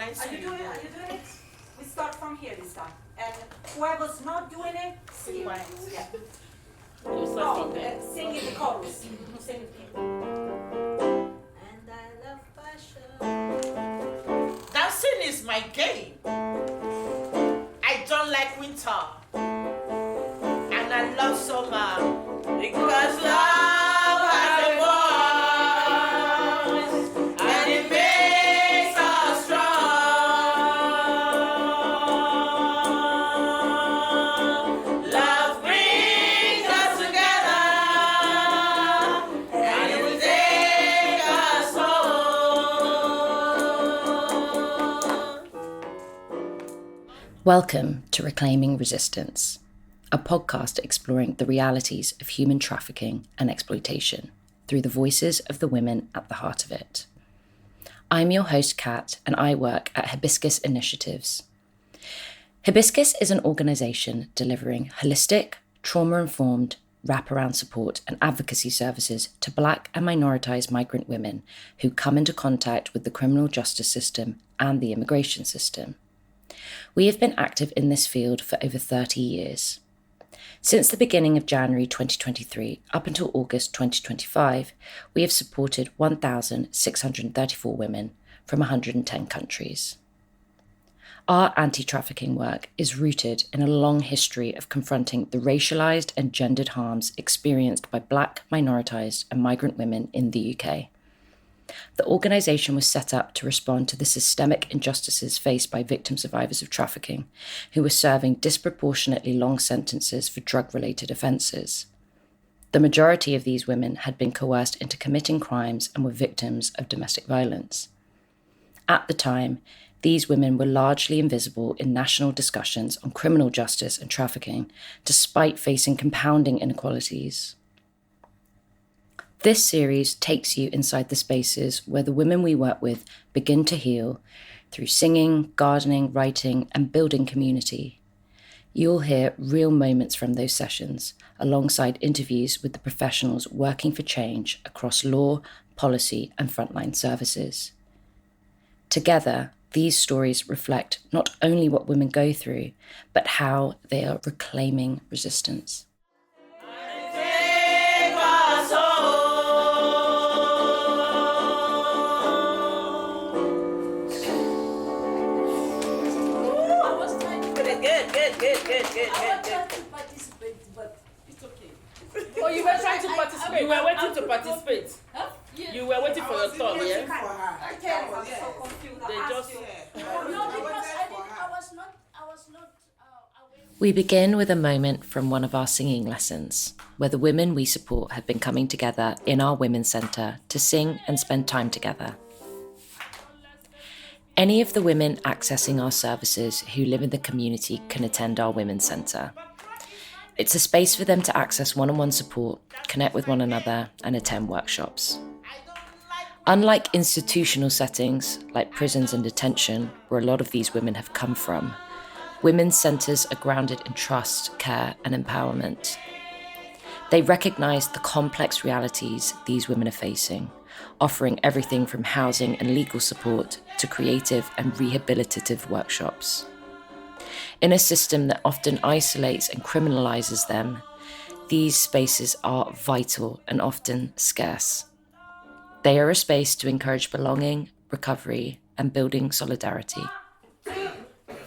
Are you doing it? We start from here this time. And whoever's not doing it, sing it. Yeah. Sing in the chorus. Sing it. And I love passion. Dancing is my game. I don't like winter. And I love summer. Because love has a voice. And it makes us strong. Love brings us together. And it will take us home. Welcome to Reclaiming Resistance, a podcast exploring the realities of human trafficking and exploitation through the voices of the women at the heart of it. I'm your host, Kat, and I work at Hibiscus Initiatives. Hibiscus is an organisation delivering holistic, trauma-informed, wraparound support and advocacy services to Black and minoritised migrant women who come into contact with the criminal justice system and the immigration system. We have been active in this field for over 30 years. Since the beginning of January 2023 up until August 2025, we have supported 1,634 women from 110 countries. Our anti-trafficking work is rooted in a long history of confronting the racialised and gendered harms experienced by Black, minoritised and migrant women in the UK. The organisation was set up to respond to the systemic injustices faced by victim survivors of trafficking, who were serving disproportionately long sentences for drug-related offences. The majority of these women had been coerced into committing crimes and were victims of domestic violence. At the time, these women were largely invisible in national discussions on criminal justice and trafficking, despite facing compounding inequalities. This series takes you inside the spaces where the women we work with begin to heal through singing, gardening, writing, and building community. You'll hear real moments from those sessions, alongside interviews with the professionals working for change across law, policy, and frontline services. Together, these stories reflect not only what women go through, but how they are reclaiming resistance. Good. To participate, but it's okay. Oh, you were trying to participate. You were waiting to participate. Huh? Yeah. You were waiting for your turn, yeah? I'm so confused. They just... No, because I was not aware. We begin with a moment from one of our singing lessons, where the women we support have been coming together in our Women's Centre to sing and spend time together. Any of the women accessing our services who live in the community can attend our Women's Centre. It's a space for them to access one-on-one support, connect with one another, and attend workshops. Unlike institutional settings, like prisons and detention, where a lot of these women have come from, women's centres are grounded in trust, care, and empowerment. They recognise the complex realities these women are facing, offering everything from housing and legal support to creative and rehabilitative workshops. In a system that often isolates and criminalises them, these spaces are vital and often scarce. They are a space to encourage belonging, recovery, and building solidarity. 2,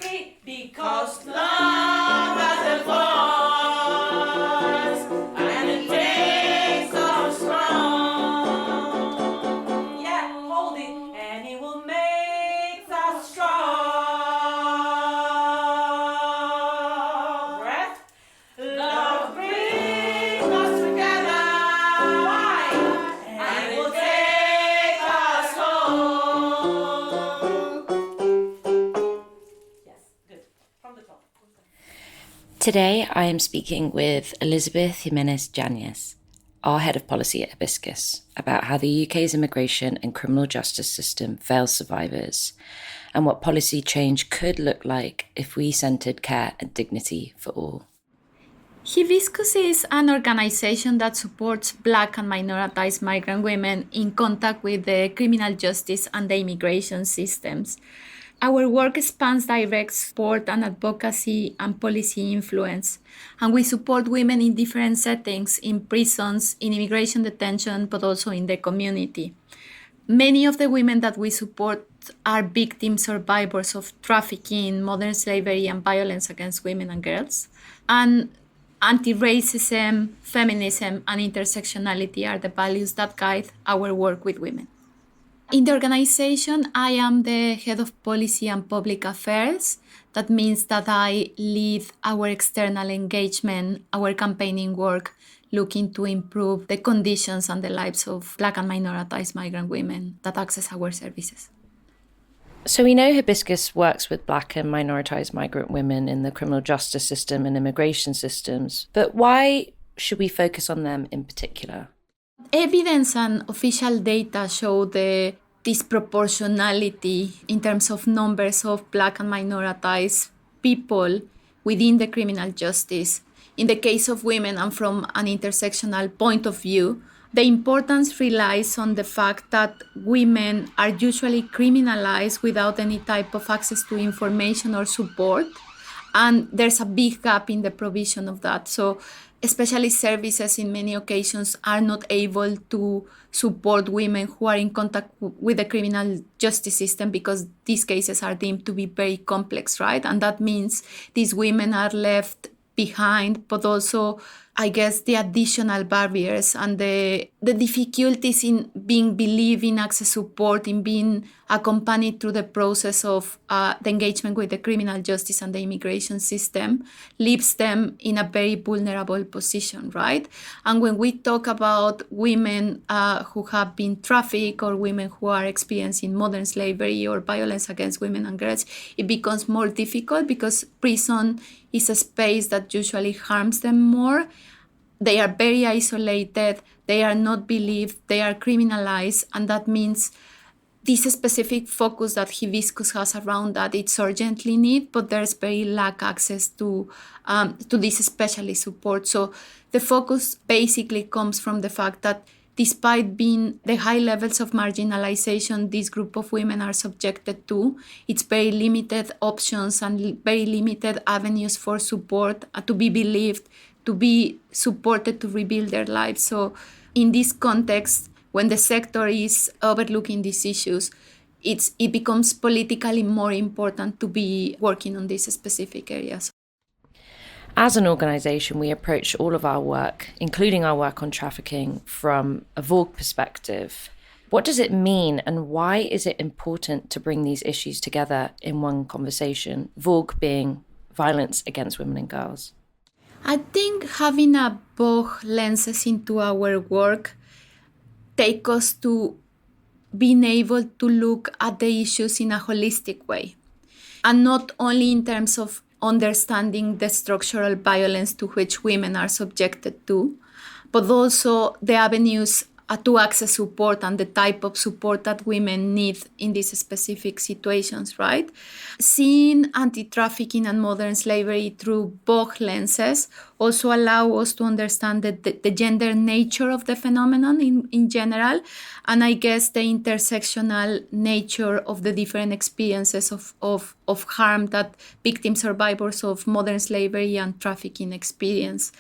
3, because love has a voice, and it makes us strong. Yeah, hold it, and it will make us strong. Breath. Love brings us together. Why? And it will take us home. Yes, good. From the top. Today, I am speaking with Elizabeth Jiménez Yanez, our head of policy at Hibiscus, about how the UK's immigration and criminal justice system fails survivors and what policy change could look like if we centred care and dignity for all. Hibiscus is an organization that supports Black and minoritized migrant women in contact with the criminal justice and the immigration systems Our work spans direct support and advocacy and policy influence, and we support women in different settings, in prisons, in immigration detention, but also in the community. Many of the women that we support are victim survivors of trafficking, modern slavery, and violence against women and girls. And anti-racism, feminism, and intersectionality are the values that guide our work with women. In the organization, I am the head of policy and public affairs. That means that I lead our external engagement, our campaigning work, looking to improve the conditions and the lives of Black and minoritized migrant women that access our services. So we know Hibiscus works with Black and minoritized migrant women in the criminal justice system and immigration systems, but why should we focus on them in particular? Evidence and official data show the disproportionality in terms of numbers of Black and minoritized people within the criminal justice. In the case of women and from an intersectional point of view, the importance relies on the fact that women are usually criminalized without any type of access to information or support, and there's a big gap in the provision of that. So especially services in many occasions are not able to support women who are in contact with the criminal justice system because these cases are deemed to be very complex, right? And that means these women are left behind, but also, I guess, the additional barriers and the difficulties in being believed in access support, in being accompanied through the process of the engagement with the criminal justice and the immigration system leaves them in a very vulnerable position, right? And when we talk about women who have been trafficked or women who are experiencing modern slavery or violence against women and girls, it becomes more difficult because prison is a space that usually harms them more. They are very isolated, they are not believed, they are criminalized, and that means this specific focus that Hibiscus has around that it's urgently needed, but there's very lack access to this specialist support. So the focus basically comes from the fact that despite being the high levels of marginalization this group of women are subjected to, it's very limited options and very limited avenues for support, to be believed, to be supported to rebuild their lives. So in this context, when the sector is overlooking these issues, it becomes politically more important to be working on these specific areas. As an organisation, we approach all of our work, including our work on trafficking, from a Vogue perspective. What does it mean and why is it important to bring these issues together in one conversation, Vogue being violence against women and girls? I think having a Vogue lenses into our work take us to being able to look at the issues in a holistic way, and not only in terms of understanding the structural violence to which women are subjected to, but also the avenues to access support and the type of support that women need in these specific situations, right? Seeing anti-trafficking and modern slavery through both lenses also allow us to understand the gender nature of the phenomenon in general, and I guess the intersectional nature of the different experiences of harm that victim survivors of modern slavery and trafficking experience.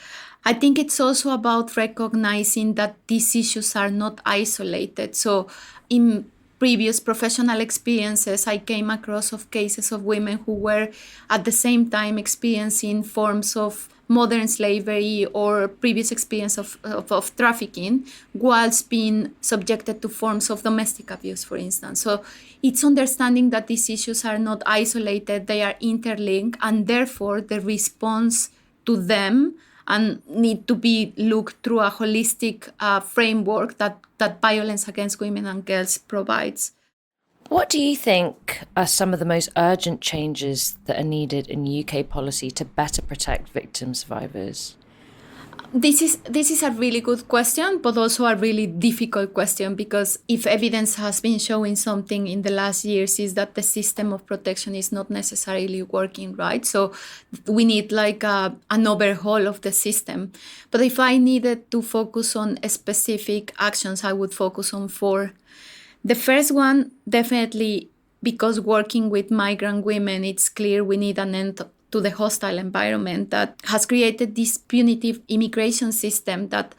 I think it's also about recognizing that these issues are not isolated. So in previous professional experiences, I came across of cases of women who were at the same time experiencing forms of modern slavery or previous experience of trafficking whilst being subjected to forms of domestic abuse, for instance. So it's understanding that these issues are not isolated, they are interlinked, and therefore the response to them and need to be looked through a holistic framework that violence against women and girls provides. What do you think are some of the most urgent changes that are needed in UK policy to better protect victim survivors? This is a really good question, but also a really difficult question, because if evidence has been showing something in the last years is that the system of protection is not necessarily working right. So we need like an overhaul of the system. But if I needed to focus on specific actions, I would focus on 4. The first one, definitely because working with migrant women, it's clear we need an end to the hostile environment that has created this punitive immigration system that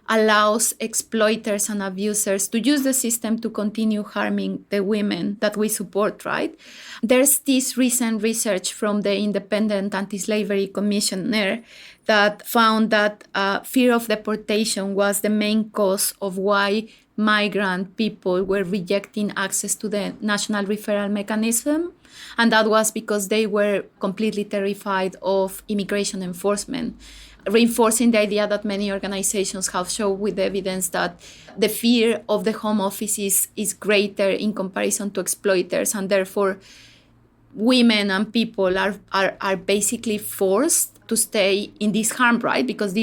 allows exploiters and abusers to use the system to continue harming the women that we support, right? There's this recent research from the Independent Anti-Slavery Commissioner that found that fear of deportation was the main cause of why migrant people were rejecting access to the national referral mechanism. And that was because they were completely terrified of immigration enforcement, reinforcing the idea that many organizations have shown with evidence that the fear of the home office is greater in comparison to exploiters, and therefore women and people are basically forced to stay in this harm, right? Because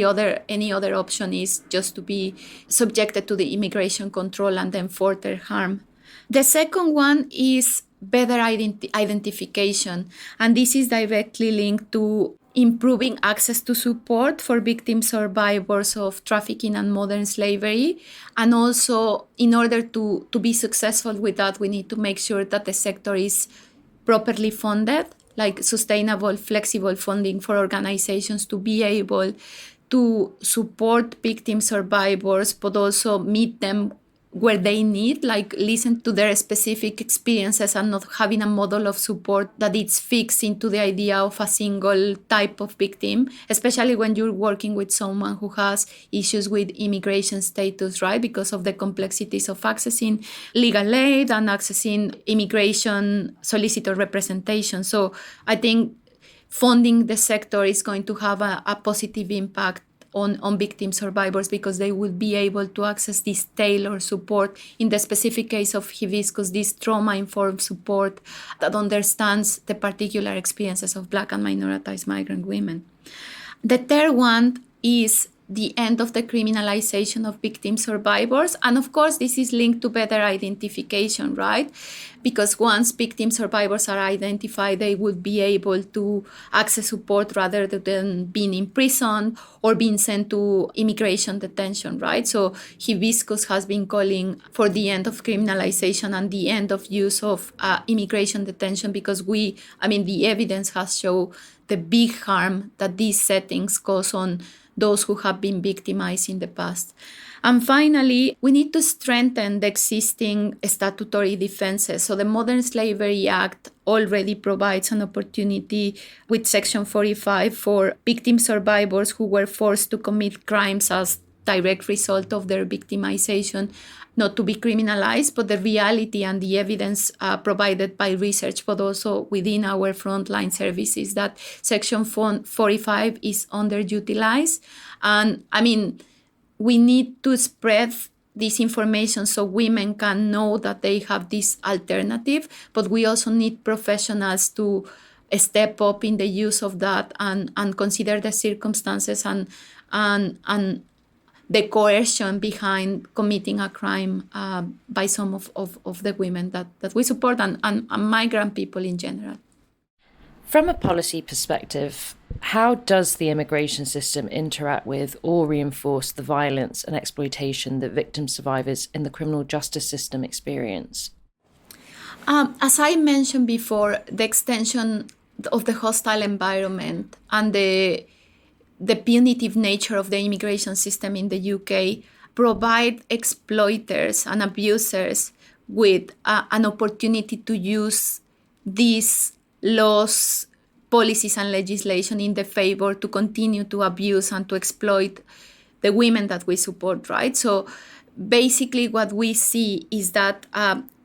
any other option is just to be subjected to the immigration control and then further harm. The second one is better identification, and this is directly linked to improving access to support for victim survivors of trafficking and modern slavery. And also, in order to be successful with that, we need to make sure that the sector is properly funded, like sustainable, flexible funding for organizations to be able to support victim survivors, but also meet them where they need, like listen to their specific experiences and not having a model of support that it's fixed into the idea of a single type of victim, especially when you're working with someone who has issues with immigration status, right? Because of the complexities of accessing legal aid and accessing immigration solicitor representation. So I think funding the sector is going to have a positive impact on victim survivors, because they will be able to access this tailored support. In the specific case of Hibiscus, this trauma-informed support that understands the particular experiences of Black and minoritized migrant women. The third one is the end of the criminalization of victim survivors. And of course, this is linked to better identification, right? Because once victim survivors are identified, they would be able to access support rather than being imprisoned or being sent to immigration detention, right? So Hibiscus has been calling for the end of criminalization and the end of use of immigration detention, because the evidence has shown the big harm that these settings cause on those who have been victimized in the past. And finally, we need to strengthen the existing statutory defenses. So the Modern Slavery Act already provides an opportunity with Section 45 for victim survivors who were forced to commit crimes as direct result of their victimization not to be criminalized, but the reality and the evidence provided by research, but also within our frontline services, that Section 45 is underutilized. And we need to spread this information so women can know that they have this alternative, but we also need professionals to step up in the use of that and consider the circumstances and the coercion behind committing a crime by some of the women that we support and migrant people in general. From a policy perspective, how does the immigration system interact with or reinforce the violence and exploitation that victim survivors in the criminal justice system experience? As I mentioned before, the extension of the hostile environment and the punitive nature of the immigration system in the UK provide exploiters and abusers with an opportunity to use these laws, policies, and legislation in their favor to continue to abuse and to exploit the women that we support, right? So basically what we see is that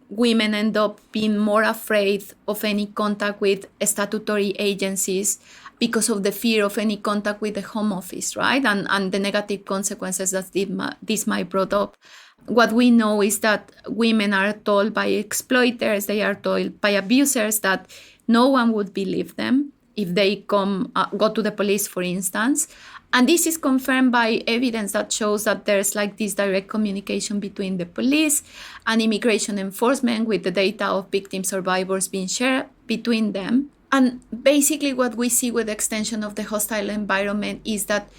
women end up being more afraid of any contact with statutory agencies because of the fear of any contact with the Home Office, right? And the negative consequences that this might brought up. What we know is that women are told by exploiters, they are told by abusers that no one would believe them if they go to the police, for instance. And this is confirmed by evidence that shows that there's like this direct communication between the police and immigration enforcement, with the data of victim survivors being shared between them. And basically what we see with the extension of the hostile environment is that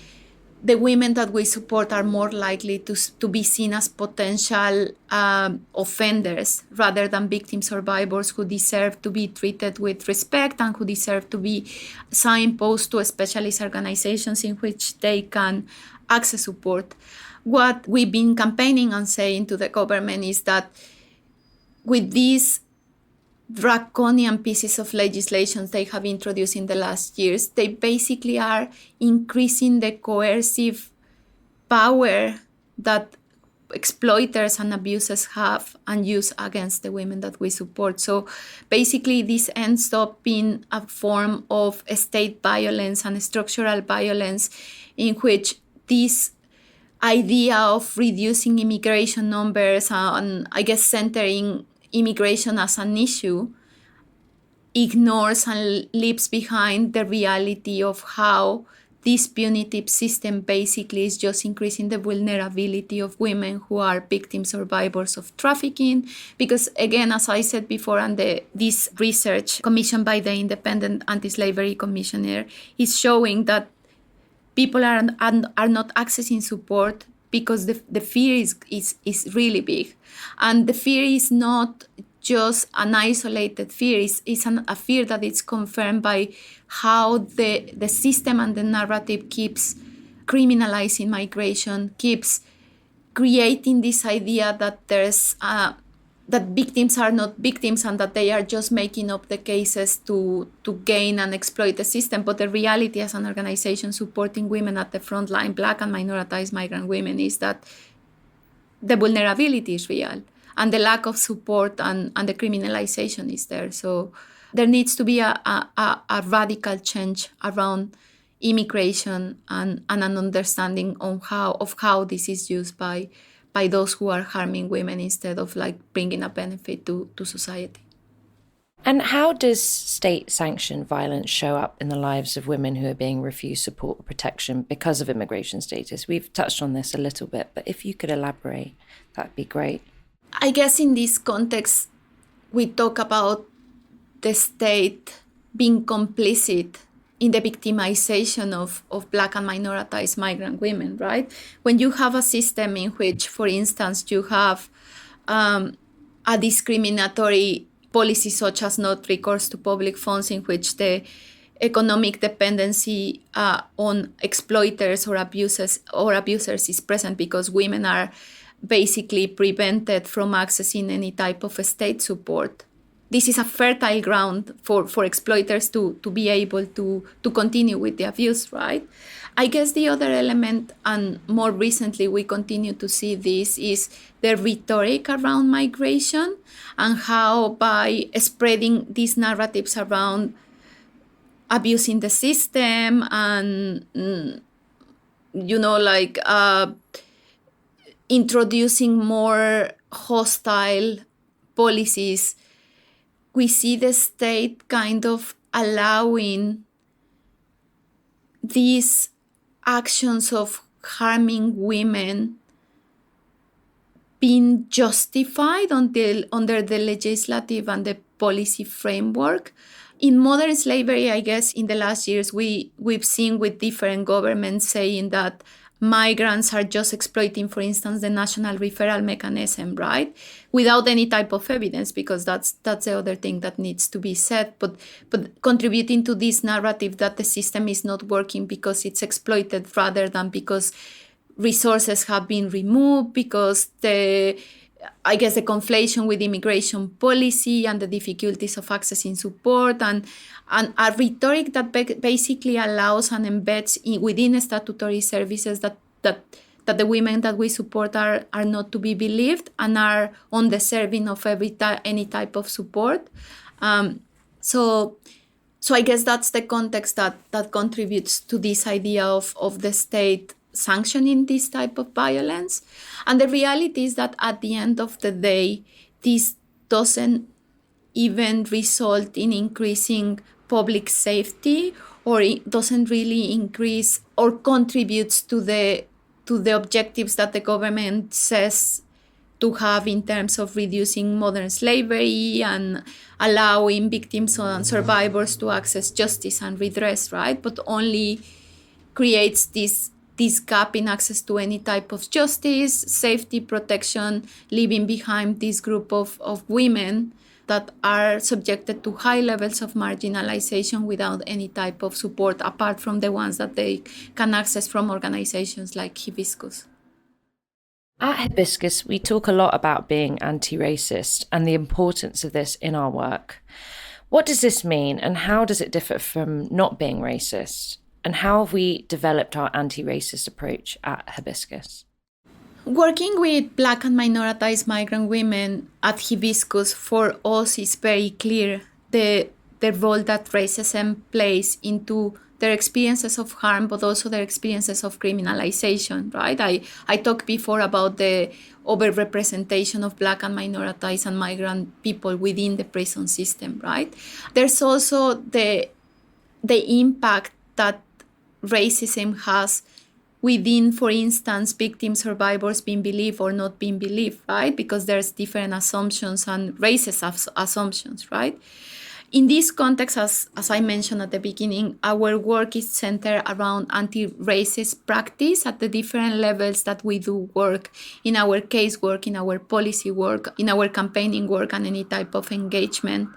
the women that we support are more likely to be seen as potential offenders rather than victim survivors who deserve to be treated with respect and who deserve to be signposted to specialist organizations in which they can access support. What we've been campaigning and saying to the government is that with these draconian pieces of legislation they have introduced in the last years, they basically are increasing the coercive power that exploiters and abusers have and use against the women that we support. So basically this ends up being a form of state violence and structural violence in which this idea of reducing immigration numbers and I guess centering immigration as an issue ignores and leaves behind the reality of how this punitive system basically is just increasing the vulnerability of women who are victim survivors of trafficking. Because again, as I said before, and this research commissioned by the Independent Anti-Slavery Commissioner is showing that people are not accessing support because the fear is really big. And the fear is not just an isolated fear, it's a fear that is confirmed by how the system and the narrative keeps criminalizing migration, keeps creating this idea that there's that victims are not victims and that they are just making up the cases to gain and exploit the system. But the reality as an organization supporting women at the front line, Black and minoritized migrant women, is that the vulnerability is real and the lack of support and the criminalization is there. So there needs to be a radical change around immigration and an understanding of how this is used by those who are harming women instead of like bringing a benefit to society. And how does state-sanctioned violence show up in the lives of women who are being refused support or protection because of immigration status? We've touched on this a little bit, but if you could elaborate, that'd be great. I guess in this context, we talk about the state being complicit in the victimization of Black and minoritized migrant women, right? When you have a system in which, for instance, you have a discriminatory policy such as not recourse to public funds, in which the economic dependency on exploiters or abusers is present because women are basically prevented from accessing any type of state support. This is a fertile ground for exploiters to be able to continue with the abuse, right? I guess the other element, and more recently we continue to see this, is the rhetoric around migration and how by spreading these narratives around abusing the system and, introducing more hostile policies, we see the state kind of allowing these actions of harming women being justified under the legislative and the policy framework. In modern slavery, I guess in the last years, we've seen with different governments saying that migrants are just exploiting, for instance, the national referral mechanism, right? Without any type of evidence, because that's the other thing that needs to be said, but contributing to this narrative that the system is not working because it's exploited rather than because resources have been removed, because the conflation with immigration policy and the difficulties of accessing support and a rhetoric that basically allows and embeds within statutory services that the women that we support are not to be believed and are undeserving of any type of support. So I guess that's the context that contributes to this idea of the state sanctioning this type of violence. And the reality is that at the end of the day, this doesn't even result in increasing public safety, or it doesn't really increase or contributes to the objectives that the government says to have in terms of reducing modern slavery and allowing victims and survivors to access justice and redress, right? But only creates this this gap in access to any type of justice, safety, protection, leaving behind this group of women that are subjected to high levels of marginalization without any type of support apart from the ones that they can access from organizations like Hibiscus. At Hibiscus, we talk a lot about being anti-racist and the importance of this in our work. What does this mean, and how does it differ from not being racist? And how have we developed our anti-racist approach at Hibiscus? Working with Black and minoritized migrant women at Hibiscus, for us is very clear the role that racism plays into their experiences of harm, but also their experiences of criminalization, right? I talked before about the overrepresentation of Black and minoritized and migrant people within the prison system, right? There's also the impact that racism has within, for instance, victim survivors being believed or not being believed, right? Because there's different assumptions and racist assumptions, right? In this context, as I mentioned at the beginning, our work is centered around anti-racist practice at the different levels that we do work, in our case work, in our policy work, in our campaigning work, and any type of engagement.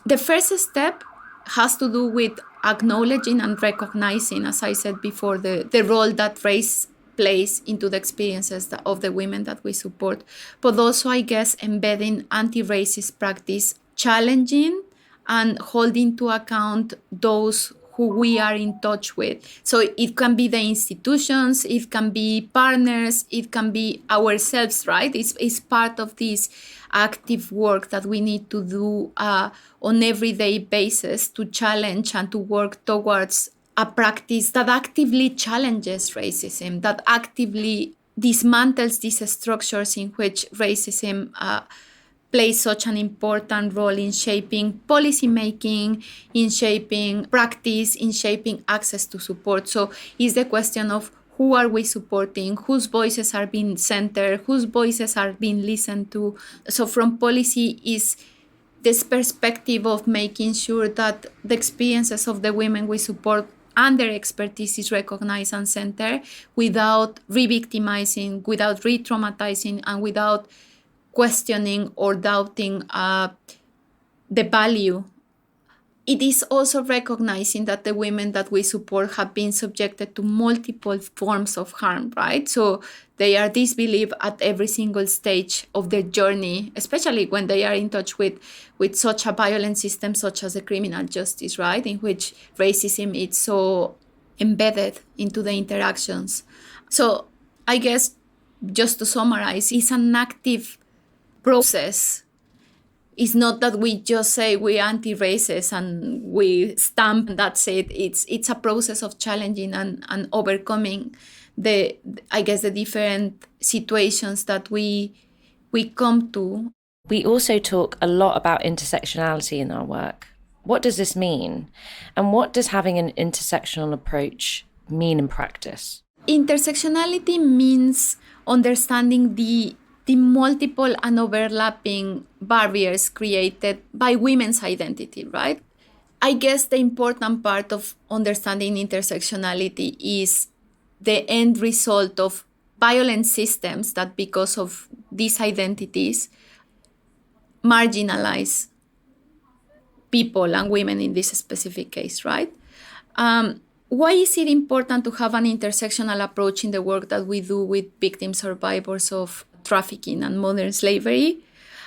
The first step has to do with acknowledging and recognizing, as I said before, the role that race plays into the experiences of the women that we support, but also, I guess, embedding anti-racist practice, challenging and holding to account those who we are in touch with. So it can be the institutions, it can be partners, it can be ourselves, right? It's part of this active work that we need to do on everyday basis to challenge and to work towards a practice that actively challenges racism, that actively dismantles these structures in which racism plays such an important role in shaping policy making, in shaping practice, in shaping access to support. So it's the question of who are we supporting, whose voices are being centered, whose voices are being listened to. So from policy is this perspective of making sure that the experiences of the women we support and their expertise is recognized and centered without re-victimizing, without re-traumatizing, and without questioning or doubting the value. It is also recognizing that the women that we support have been subjected to multiple forms of harm, right? So they are disbelieved at every single stage of their journey, especially when they are in touch with such a violent system such as the criminal justice, right? In which racism is so embedded into the interactions. So I guess, just to summarize, it's an active process. It's not that we just say we're anti-racist and we stamp and that's it. It's a process of challenging and overcoming the different situations that we come to. We also talk a lot about intersectionality in our work. What does this mean? And what does having an intersectional approach mean in practice? Intersectionality means understanding the multiple and overlapping barriers created by women's identity, right? I guess the important part of understanding intersectionality is the end result of violent systems that, because of these identities, marginalize people and women in this specific case, right? Why is it important to have an intersectional approach in the work that we do with victim survivors of trafficking and modern slavery?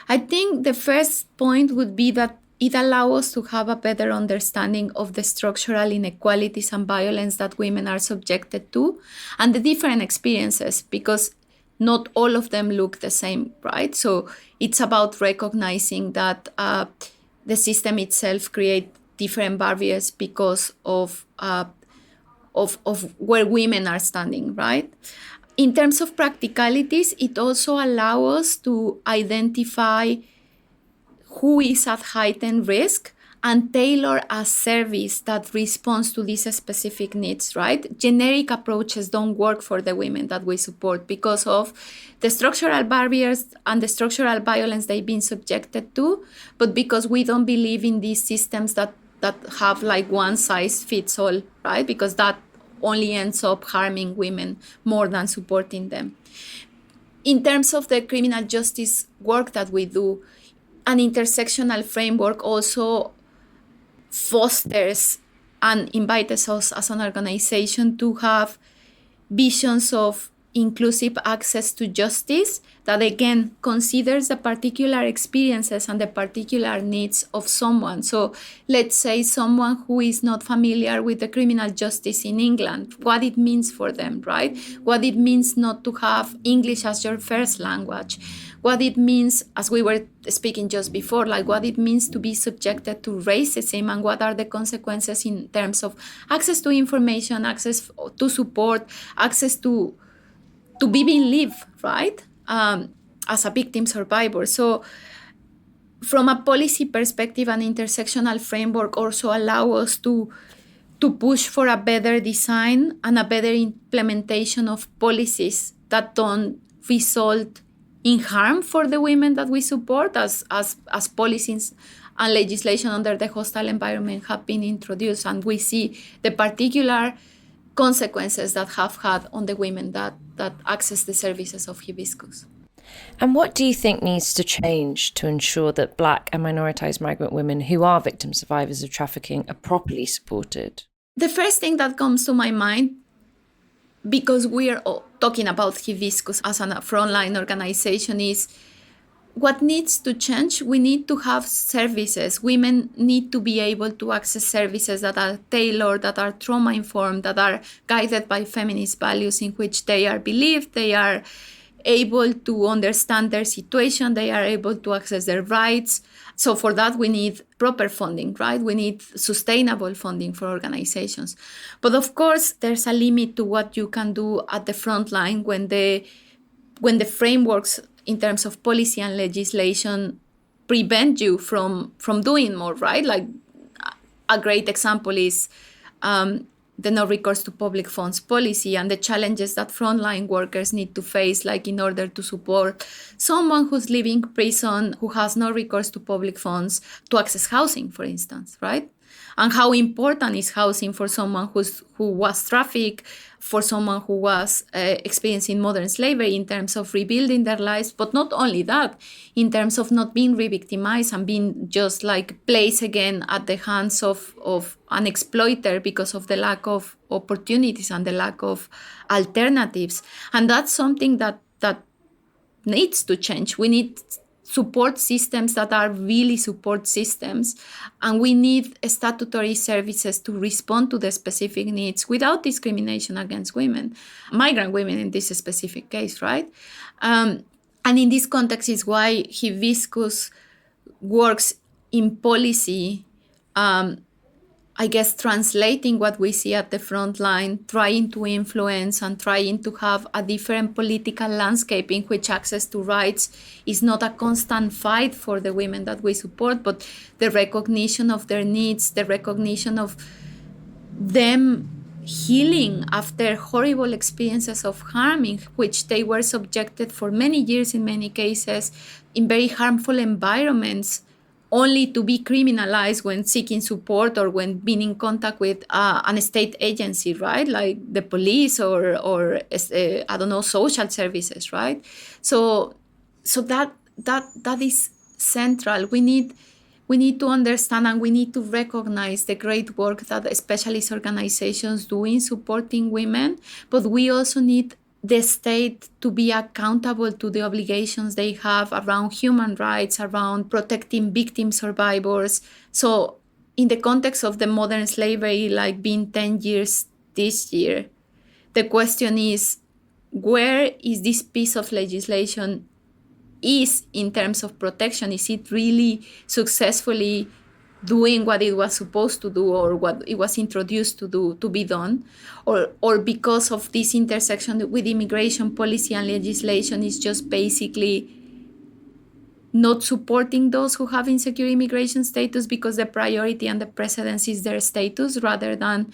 I think the first point would be that it allows us to have a better understanding of the structural inequalities and violence that women are subjected to and the different experiences, because not all of them look the same, right? So it's about recognizing that the system itself creates different barriers because of where women are standing, right? In terms of practicalities, it also allows us to identify who is at heightened risk and tailor a service that responds to these specific needs, right? Generic approaches don't work for the women that we support because of the structural barriers and the structural violence they've been subjected to, but because we don't believe in these systems that have like one size fits all, right? Because that only ends up harming women more than supporting them. In terms of the criminal justice work that we do, an intersectional framework also fosters and invites us as an organization to have visions of inclusive access to justice that again considers the particular experiences and the particular needs of someone. So let's say someone who is not familiar with the criminal justice in England, what it means for them, right? What it means not to have English as your first language, what it means, as we were speaking just before, like what it means to be subjected to racism and what are the consequences in terms of access to information, access to support, access to be being lived, right? As a victim survivor. So from a policy perspective, an intersectional framework also allows us to push for a better design and a better implementation of policies that don't result in harm for the women that we support as policies and legislation under the hostile environment have been introduced. And we see the particular consequences that have had on the women that access the services of Hibiscus. And what do you think needs to change to ensure that Black and minoritized migrant women who are victim survivors of trafficking are properly supported? The first thing that comes to my mind, because we are talking about Hibiscus as a frontline organization, is what needs to change. We need to have services. Women need to be able to access services that are tailored, that are trauma-informed, that are guided by feminist values in which they are believed, they are able to understand their situation, they are able to access their rights. So for that, we need proper funding, right? We need sustainable funding for organizations. But of course, there's a limit to what you can do at the front line when the frameworks in terms of policy and legislation prevent you from doing more, right? Like a great example is the no recourse to public funds policy and the challenges that frontline workers need to face, like in order to support someone who's leaving prison, who has no recourse to public funds, to access housing, for instance, right? And how important is housing for someone who was trafficked, for someone who was experiencing modern slavery in terms of rebuilding their lives, but not only that, in terms of not being re-victimized and being just like placed again at the hands of an exploiter because of the lack of opportunities and the lack of alternatives. And that's something that needs to change. We need support systems that are really support systems, and we need statutory services to respond to the specific needs without discrimination against women, migrant women in this specific case, right? And in this context is why Hibiscus works in policy, I guess translating what we see at the front line, trying to influence and trying to have a different political landscape in which access to rights is not a constant fight for the women that we support, but the recognition of their needs, the recognition of them healing after horrible experiences of harm in which they were subjected for many years in many cases in very harmful environments, only to be criminalized when seeking support or when being in contact with an state agency, right? Like the police or I don't know, social services, right? So that is central. We need to understand and we need to recognize the great work that specialist organizations do in supporting women, but we also need the state to be accountable to the obligations they have around human rights, around protecting victim survivors. So in the context of the modern slavery, like being 10 years this year, the question is, where is this piece of legislation is in terms of protection? Is it really successfully doing what it was supposed to do or what it was introduced to do, to be done? Or because of this intersection with immigration policy and legislation is just basically not supporting those who have insecure immigration status because the priority and the precedence is their status rather than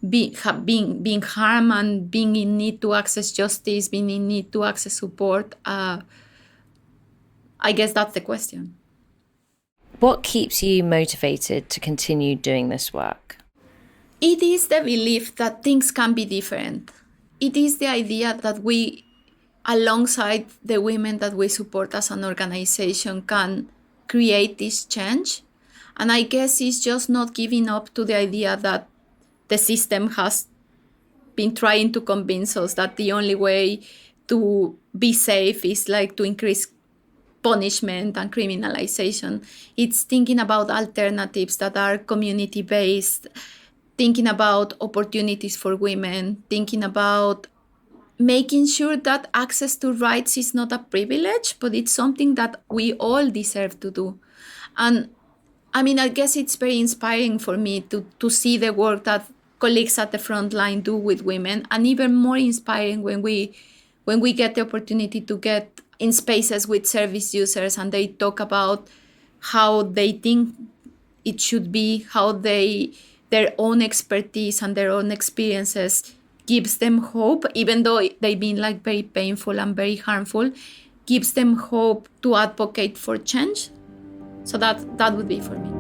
being harmed and being in need to access justice, being in need to access support. I guess that's the question. What keeps you motivated to continue doing this work? It is the belief that things can be different. It is the idea that we, alongside the women that we support as an organization, can create this change. And I guess it's just not giving up to the idea that the system has been trying to convince us that the only way to be safe is like to increase punishment and criminalization. It's thinking about alternatives that are community-based, thinking about opportunities for women, thinking about making sure that access to rights is not a privilege, but it's something that we all deserve to do. And I mean, I guess it's very inspiring for me to see the work that colleagues at the front line do with women, and even more inspiring when we get the opportunity to get in spaces with service users and they talk about how they think it should be, how their own expertise and their own experiences gives them hope, even though they've been like very painful and very harmful, gives them hope to advocate for change. So that would be for me.